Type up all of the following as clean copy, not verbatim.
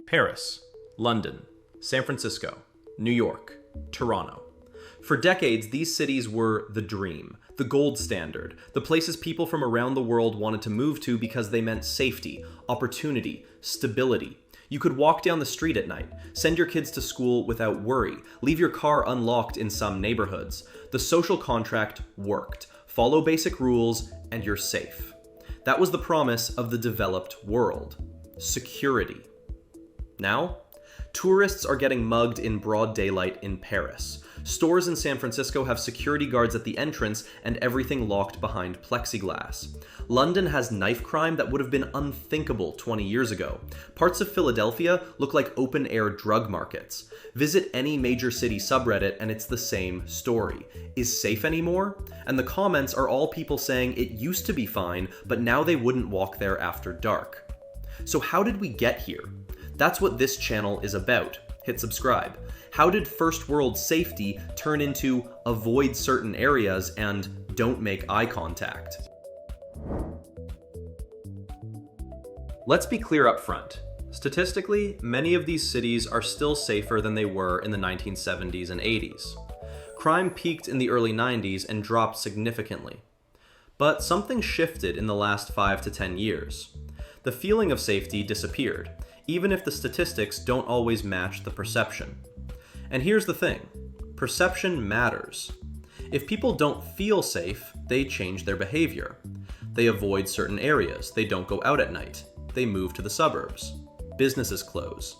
Paris, London, San Francisco, New York, Toronto. For decades, these cities were the dream, the gold standard, the places people from around the world wanted to move to because they meant safety, opportunity, stability. You could walk down the street at night, send your kids to school without worry, leave your car unlocked in some neighborhoods. The social contract worked. Follow basic rules and you're safe. That was the promise of the developed world. Security. Now, tourists are getting mugged in broad daylight in Paris. Stores in San Francisco have security guards at the entrance and everything locked behind plexiglass. London has knife crime that would have been unthinkable 20 years ago. Parts of Philadelphia look like open-air drug markets. Visit any major city subreddit and it's the same story. Is safe anymore? And the comments are all people saying it used to be fine, but now they wouldn't walk there after dark. So how did we get here? That's what this channel is about. Hit subscribe. How did first world safety turn into avoid certain areas and don't make eye contact? Let's be clear up front. Statistically, many of these cities are still safer than they were in the 1970s and 80s. Crime peaked in the early 90s and dropped significantly. But something shifted in the last 5 to 10 years. The feeling of safety disappeared, even if the statistics don't always match the perception. And here's the thing, perception matters. If people don't feel safe, they change their behavior. They avoid certain areas, they don't go out at night, they move to the suburbs. Businesses close.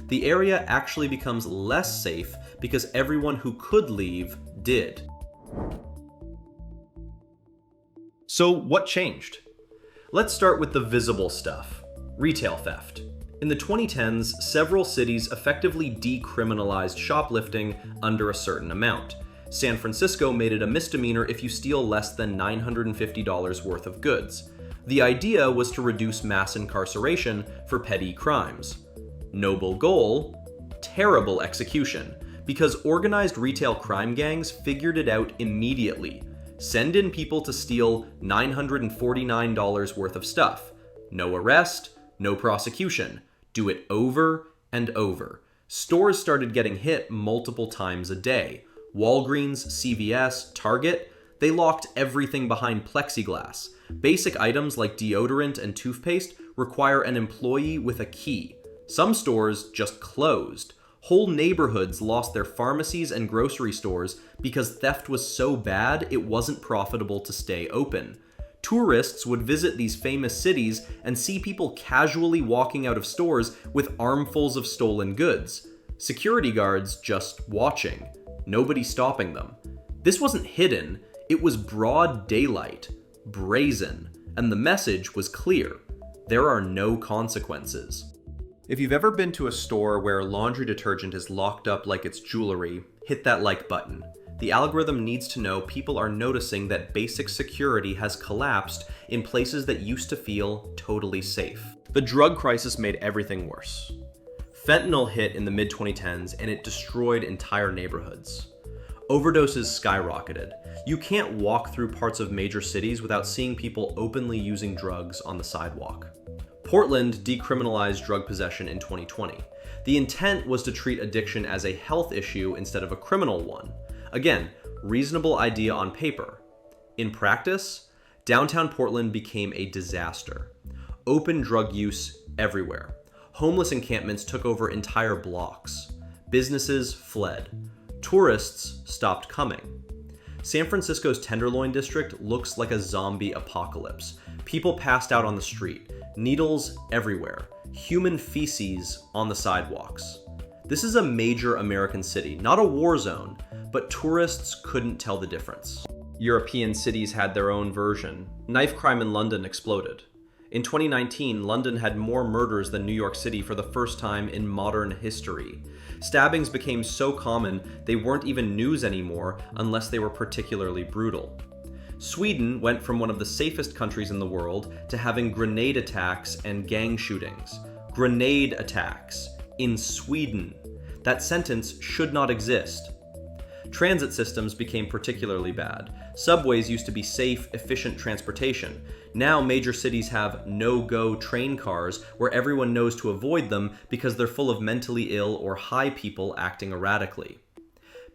The area actually becomes less safe because everyone who could leave did. So what changed? Let's start with the visible stuff. Retail theft. In the 2010s, several cities effectively decriminalized shoplifting under a certain amount. San Francisco made it a misdemeanor if you steal less than $950 worth of goods. The idea was to reduce mass incarceration for petty crimes. Noble goal, terrible execution, because organized retail crime gangs figured it out immediately. Send in people to steal $949 worth of stuff. No arrest, no prosecution. Do it over and over. Stores started getting hit multiple times a day. Walgreens, CVS, Target, they locked everything behind plexiglass. Basic items like deodorant and toothpaste require an employee with a key. Some stores just closed. Whole neighborhoods lost their pharmacies and grocery stores because theft was so bad it wasn't profitable to stay open. Tourists would visit these famous cities and see people casually walking out of stores with armfuls of stolen goods. Security guards just watching. Nobody stopping them. This wasn't hidden, it was broad daylight, brazen, and the message was clear. There are no consequences. If you've ever been to a store where laundry detergent is locked up like it's jewelry, hit that like button. The algorithm needs to know people are noticing that basic security has collapsed in places that used to feel totally safe. The drug crisis made everything worse. Fentanyl hit in the mid-2010s and it destroyed entire neighborhoods. Overdoses skyrocketed. You can't walk through parts of major cities without seeing people openly using drugs on the sidewalk. Portland decriminalized drug possession in 2020. The intent was to treat addiction as a health issue instead of a criminal one. Again, reasonable idea on paper. In practice, downtown Portland became a disaster. Open drug use everywhere. Homeless encampments took over entire blocks. Businesses fled. Tourists stopped coming. San Francisco's Tenderloin district looks like a zombie apocalypse. People passed out on the street. Needles everywhere. Human feces on the sidewalks. This is a major American city, not a war zone, but tourists couldn't tell the difference. European cities had their own version. Knife crime in London exploded. In 2019, London had more murders than New York City for the first time in modern history. Stabbings became so common, they weren't even news anymore unless they were particularly brutal. Sweden went from one of the safest countries in the world to having grenade attacks and gang shootings. Grenade attacks in Sweden. That sentence should not exist. Transit systems became particularly bad. Subways used to be safe, efficient transportation. Now major cities have no-go train cars where everyone knows to avoid them because they're full of mentally ill or high people acting erratically.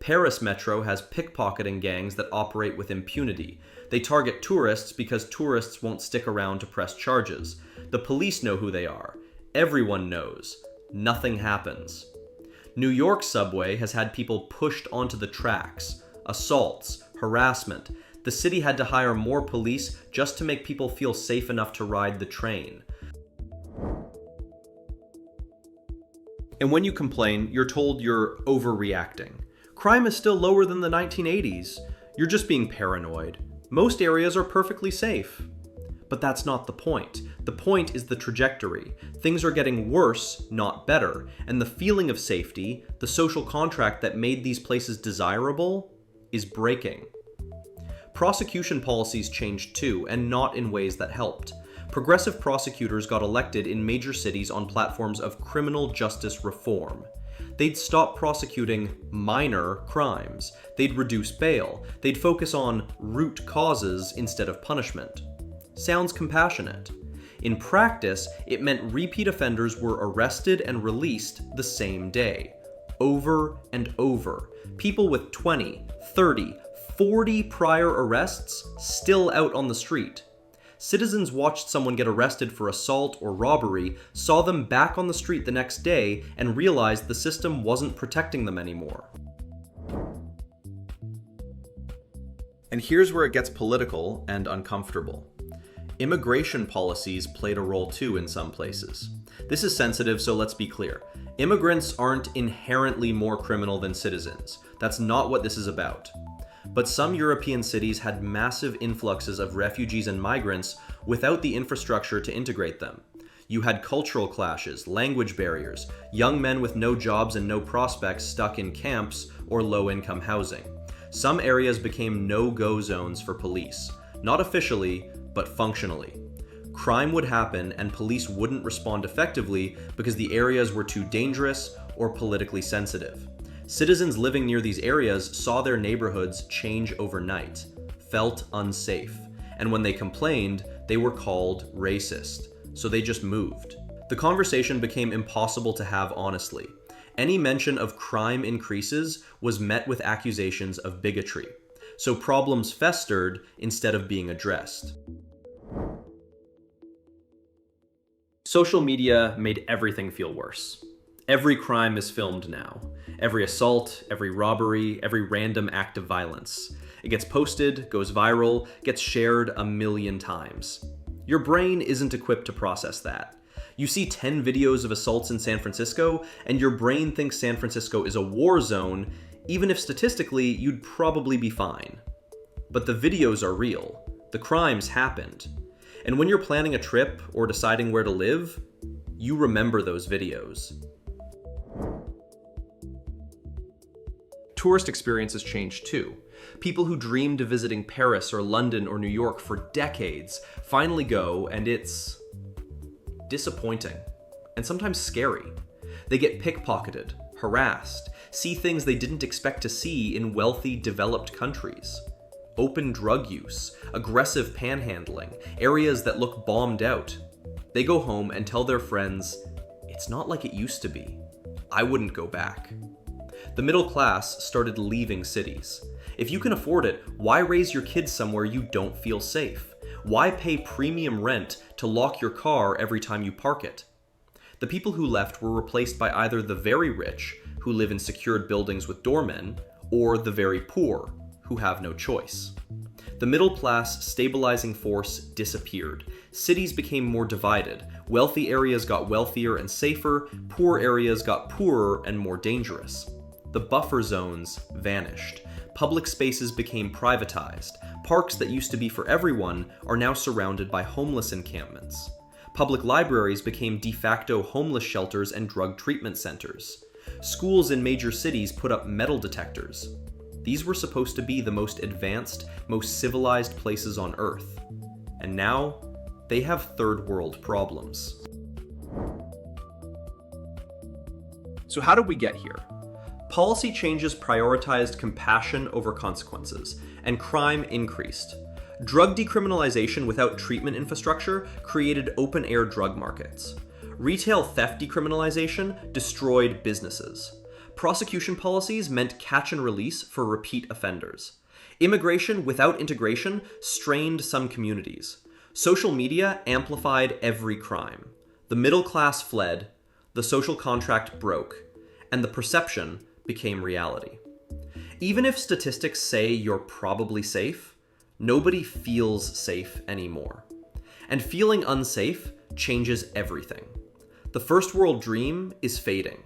Paris Metro has pickpocketing gangs that operate with impunity. They target tourists because tourists won't stick around to press charges. The police know who they are. Everyone knows. Nothing happens. New York subway has had people pushed onto the tracks, assaults, harassment. The city had to hire more police just to make people feel safe enough to ride the train. And when you complain, you're told you're overreacting. Crime is still lower than the 1980s. You're just being paranoid. Most areas are perfectly safe. But that's not the point. The point is the trajectory. Things are getting worse, not better, and the feeling of safety, the social contract that made these places desirable, is breaking. Prosecution policies changed too, and not in ways that helped. Progressive prosecutors got elected in major cities on platforms of criminal justice reform. They'd stop prosecuting minor crimes. They'd reduce bail. They'd focus on root causes instead of punishment. Sounds compassionate. In practice, it meant repeat offenders were arrested and released the same day. Over and over. People with 20, 30, 40 prior arrests still out on the street. Citizens watched someone get arrested for assault or robbery, saw them back on the street the next day, and realized the system wasn't protecting them anymore. And here's where it gets political and uncomfortable. Immigration policies played a role too in some places. This is sensitive, so let's be clear. Immigrants aren't inherently more criminal than citizens. That's not what this is about. But some European cities had massive influxes of refugees and migrants without the infrastructure to integrate them. You had cultural clashes, language barriers, young men with no jobs and no prospects stuck in camps or low-income housing. Some areas became no-go zones for police, not officially, but functionally. Crime would happen and police wouldn't respond effectively because the areas were too dangerous or politically sensitive. Citizens living near these areas saw their neighborhoods change overnight, felt unsafe, and when they complained, they were called racist, so they just moved. The conversation became impossible to have honestly. Any mention of crime increases was met with accusations of bigotry, so problems festered instead of being addressed. Social media made everything feel worse. Every crime is filmed now. Every assault, every robbery, every random act of violence. It gets posted, goes viral, gets shared a million times. Your brain isn't equipped to process that. You see 10 videos of assaults in San Francisco, and your brain thinks San Francisco is a war zone, even if statistically you'd probably be fine. But the videos are real. The crimes happened. And when you're planning a trip or deciding where to live, you remember those videos. Tourist experiences changed too. People who dreamed of visiting Paris or London or New York for decades finally go, and it's disappointing and sometimes scary. They get pickpocketed, harassed, see things they didn't expect to see in wealthy, developed countries. Open drug use, aggressive panhandling, areas that look bombed out. They go home and tell their friends, "It's not like it used to be. I wouldn't go back." The middle class started leaving cities. If you can afford it, why raise your kids somewhere you don't feel safe? Why pay premium rent to lock your car every time you park it? The people who left were replaced by either the very rich, who live in secured buildings with doormen, or the very poor, who have no choice. The middle class stabilizing force disappeared. Cities became more divided. Wealthy areas got wealthier and safer, poor areas got poorer and more dangerous. The buffer zones vanished. Public spaces became privatized. Parks that used to be for everyone are now surrounded by homeless encampments. Public libraries became de facto homeless shelters and drug treatment centers. Schools in major cities put up metal detectors. These were supposed to be the most advanced, most civilized places on Earth. And now, they have third world problems. So how did we get here? policy changes prioritized compassion over consequences, and crime increased. Drug decriminalization without treatment infrastructure created open-air drug markets. Retail theft decriminalization destroyed businesses. Prosecution policies meant catch and release for repeat offenders. Immigration without integration strained some communities. Social media amplified every crime. The middle class fled, the social contract broke, and the perception became reality. Even if statistics say you're probably safe, nobody feels safe anymore. And feeling unsafe changes everything. The first world dream is fading.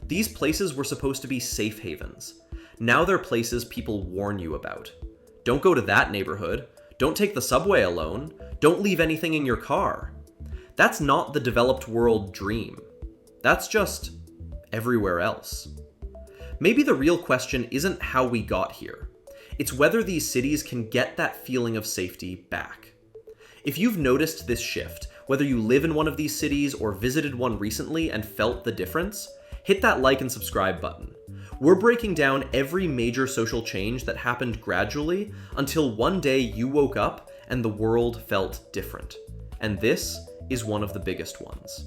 These places were supposed to be safe havens. Now they're places people warn you about. Don't go to that neighborhood. Don't take the subway alone. Don't leave anything in your car. That's not the developed world dream. That's just everywhere else. Maybe the real question isn't how we got here. It's whether these cities can get that feeling of safety back. If you've noticed this shift, whether you live in one of these cities or visited one recently and felt the difference, hit that like and subscribe button. We're breaking down every major social change that happened gradually until one day you woke up and the world felt different. And this is one of the biggest ones.